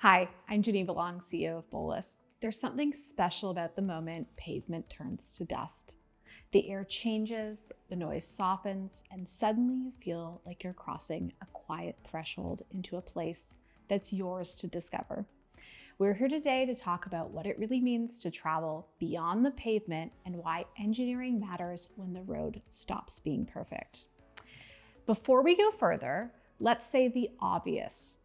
Hi, I'm Geneva, CEO of Bowlus. There's something special about the moment pavement turns to dust. The air changes, the noise softens, and suddenly you feel like you're crossing a quiet threshold into a place that's yours to discover. We're here today to talk about what it really means to travel beyond the pavement and why engineering matters when the road stops being perfect. Before we go further, let's say the obvious.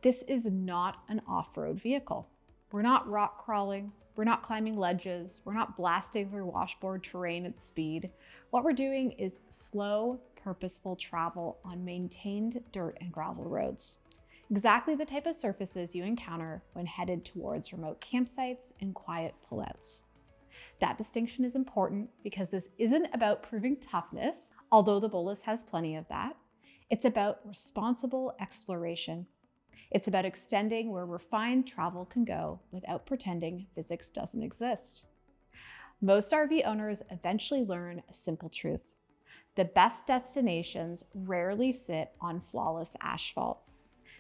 This is not an off-road vehicle. We're not rock crawling, we're not climbing ledges, we're not blasting through washboard terrain at speed. What we're doing is slow, purposeful travel on maintained dirt and gravel roads. Exactly the type of surfaces you encounter when headed towards remote campsites and quiet pullouts. That distinction is important because this isn't about proving toughness, although the Bowlus has plenty of that. It's about responsible exploration. It's about extending where refined travel can go without pretending physics doesn't exist. Most RV owners eventually learn a simple truth. The best destinations rarely sit on flawless asphalt.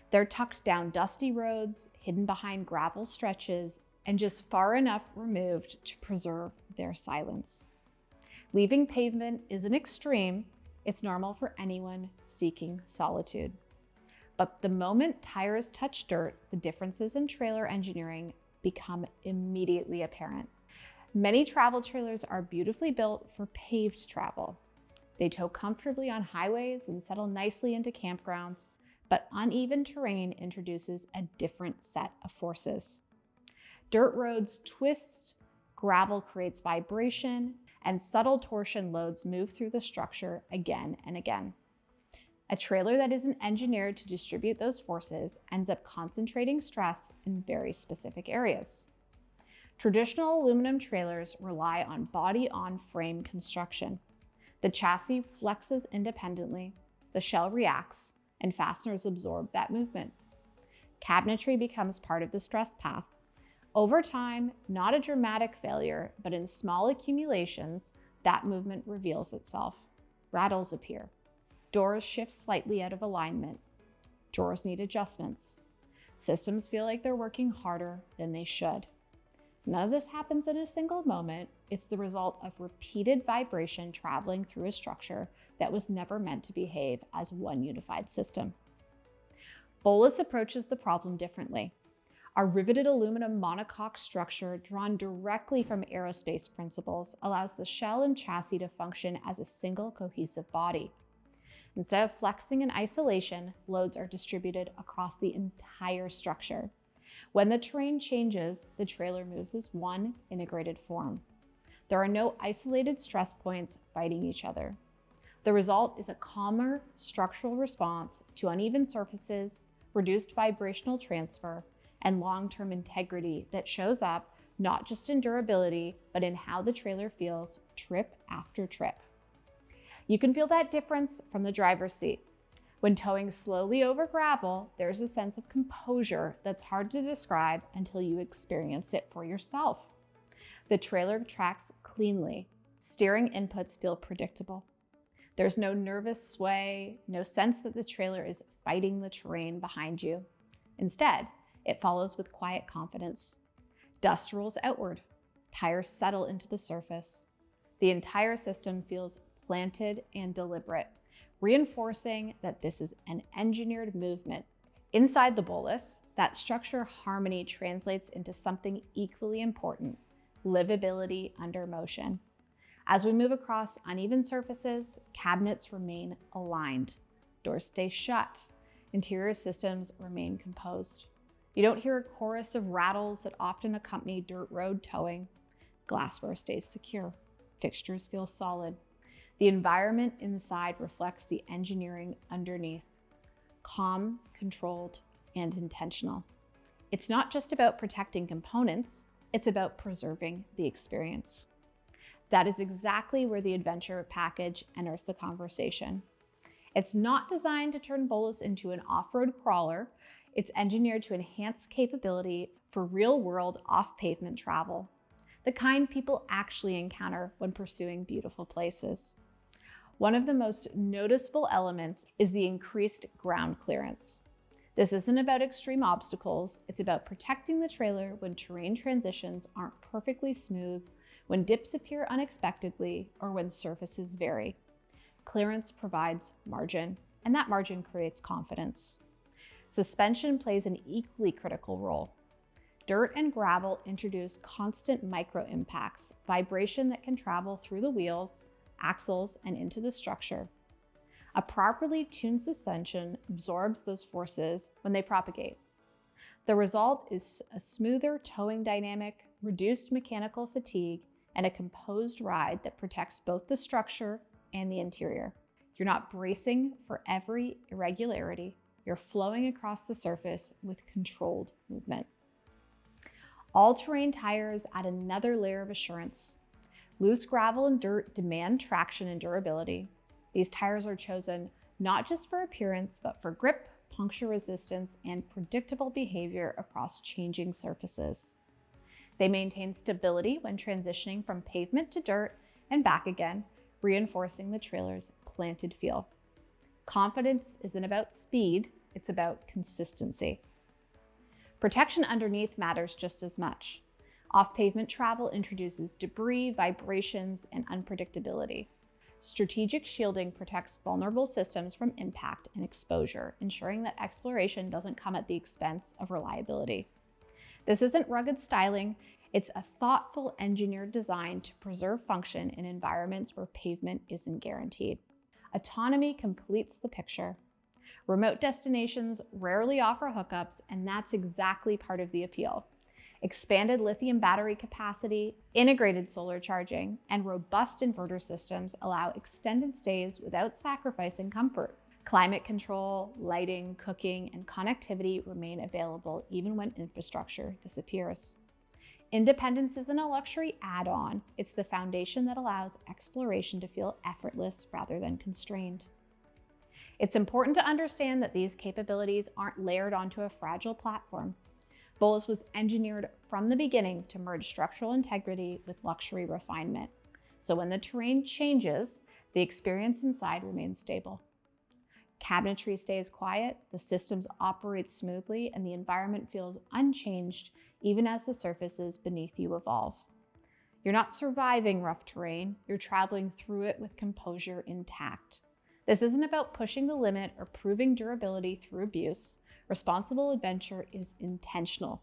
They're tucked down dusty roads, hidden behind gravel stretches, and just far enough removed to preserve their silence. Leaving pavement isn't extreme. It's normal for anyone seeking solitude. But the moment tires touch dirt, the differences in trailer engineering become immediately apparent. Many travel trailers are beautifully built for paved travel. They tow comfortably on highways and settle nicely into campgrounds, but uneven terrain introduces a different set of forces. Dirt roads twist, gravel creates vibration, and subtle torsion loads move through the structure again and again. A trailer that isn't engineered to distribute those forces ends up concentrating stress in very specific areas. Traditional aluminum trailers rely on body-on-frame construction. The chassis flexes independently, the shell reacts, and fasteners absorb that movement. Cabinetry becomes part of the stress path. Over time, not a dramatic failure, but in small accumulations, that movement reveals itself. Rattles appear. Doors shift slightly out of alignment. Drawers need adjustments. Systems feel like they're working harder than they should. None of this happens in a single moment. It's the result of repeated vibration traveling through a structure that was never meant to behave as one unified system. Bowlus approaches the problem differently. Our riveted aluminum monocoque structure, drawn directly from aerospace principles, allows the shell and chassis to function as a single cohesive body. Instead of flexing in isolation, loads are distributed across the entire structure. When the terrain changes, the trailer moves as one integrated form. There are no isolated stress points fighting each other. The result is a calmer structural response to uneven surfaces, reduced vibrational transfer, and long-term integrity that shows up not just in durability, but in how the trailer feels trip after trip. You can feel that difference from the driver's seat. When towing slowly over gravel, there's a sense of composure that's hard to describe until you experience it for yourself. The trailer tracks cleanly. Steering inputs feel predictable. There's no nervous sway, no sense that the trailer is fighting the terrain behind you. Instead, it follows with quiet confidence. Dust rolls outward. Tires settle into the surface. The entire system feels planted and deliberate, reinforcing that this is an engineered movement. Inside the Bowlus, that structure harmony translates into something equally important: livability under motion. As we move across uneven surfaces, cabinets remain aligned. Doors stay shut. Interior systems remain composed. You don't hear a chorus of rattles that often accompany dirt road towing. Glassware stays secure. Fixtures feel solid. The environment inside reflects the engineering underneath. Calm, controlled, and intentional. It's not just about protecting components, it's about preserving the experience. That is exactly where the adventure package enters the conversation. It's not designed to turn Bowlus into an off-road crawler. It's engineered to enhance capability for real-world off-pavement travel, the kind people actually encounter when pursuing beautiful places. One of the most noticeable elements is the increased ground clearance. This isn't about extreme obstacles, it's about protecting the trailer when terrain transitions aren't perfectly smooth, when dips appear unexpectedly, or when surfaces vary. Clearance provides margin, and that margin creates confidence. Suspension plays an equally critical role. Dirt and gravel introduce constant micro impacts, vibration that can travel through the wheels, axles, and into the structure. A properly tuned suspension absorbs those forces when they propagate. The result is a smoother towing dynamic, reduced mechanical fatigue, and a composed ride that protects both the structure and the interior. You're not bracing for every irregularity, you're flowing across the surface with controlled movement. All-terrain tires add another layer of assurance. Loose gravel and dirt demand traction and durability. These tires are chosen not just for appearance, but for grip, puncture resistance, and predictable behavior across changing surfaces. They maintain stability when transitioning from pavement to dirt and back again, reinforcing the trailer's planted feel. Confidence isn't about speed, it's about consistency. Protection underneath matters just as much. Off-pavement travel introduces debris, vibrations, and unpredictability. Strategic shielding protects vulnerable systems from impact and exposure, ensuring that exploration doesn't come at the expense of reliability. This isn't rugged styling, it's a thoughtful engineered design to preserve function in environments where pavement isn't guaranteed. Autonomy completes the picture. Remote destinations rarely offer hookups, and that's exactly part of the appeal. Expanded lithium battery capacity, integrated solar charging, and robust inverter systems allow extended stays without sacrificing comfort. Climate control, lighting, cooking, and connectivity remain available even when infrastructure disappears. Independence isn't a luxury add-on, it's the foundation that allows exploration to feel effortless rather than constrained. It's important to understand that these capabilities aren't layered onto a fragile platform. Bowlus was engineered from the beginning to merge structural integrity with luxury refinement. So when the terrain changes, the experience inside remains stable. Cabinetry stays quiet, the systems operate smoothly, and the environment feels unchanged even as the surfaces beneath you evolve. You're not surviving rough terrain, you're traveling through it with composure intact. This isn't about pushing the limit or proving durability through abuse. Responsible adventure is intentional.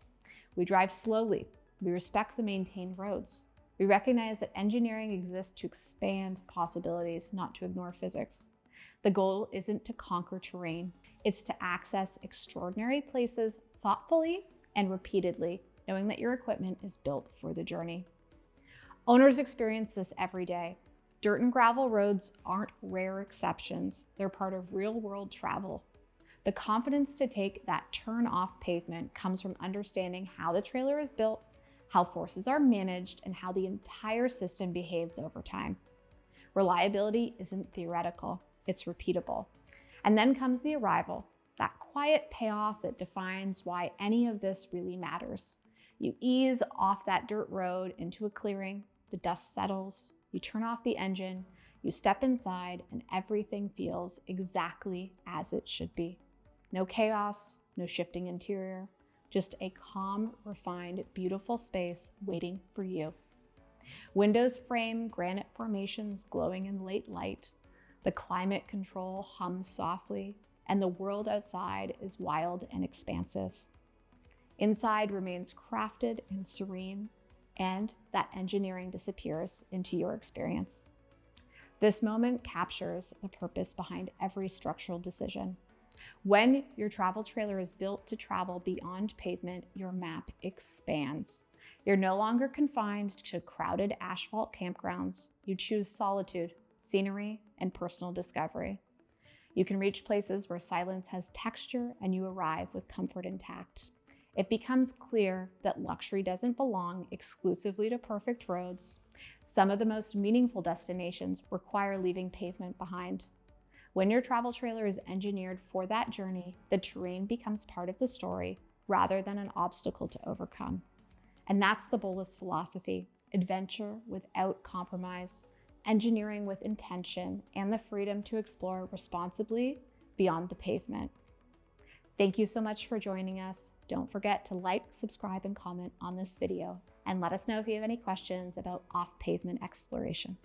We drive slowly. We respect the maintained roads. We recognize that engineering exists to expand possibilities, not to ignore physics. The goal isn't to conquer terrain. It's to access extraordinary places thoughtfully and repeatedly, knowing that your equipment is built for the journey. Owners experience this every day. Dirt and gravel roads aren't rare exceptions. They're part of real-world travel. The confidence to take that turn off pavement comes from understanding how the trailer is built, how forces are managed, and how the entire system behaves over time. Reliability isn't theoretical, it's repeatable. And then comes the arrival, that quiet payoff that defines why any of this really matters. You ease off that dirt road into a clearing, the dust settles, you turn off the engine, you step inside, and everything feels exactly as it should be. No chaos, no shifting interior, just a calm, refined, beautiful space waiting for you. Windows frame granite formations glowing in late light. The climate control hums softly, and the world outside is wild and expansive. Inside remains crafted and serene, and that engineering disappears into your experience. This moment captures the purpose behind every structural decision. When your travel trailer is built to travel beyond pavement, your map expands. You're no longer confined to crowded asphalt campgrounds. You choose solitude, scenery, and personal discovery. You can reach places where silence has texture, and you arrive with comfort intact. It becomes clear that luxury doesn't belong exclusively to perfect roads. Some of the most meaningful destinations require leaving pavement behind. When your travel trailer is engineered for that journey, the terrain becomes part of the story rather than an obstacle to overcome. And that's the Bowlus philosophy: adventure without compromise, engineering with intention, and the freedom to explore responsibly beyond the pavement. Thank you so much for joining us. Don't forget to like, subscribe, and comment on this video, and let us know if you have any questions about off-pavement exploration.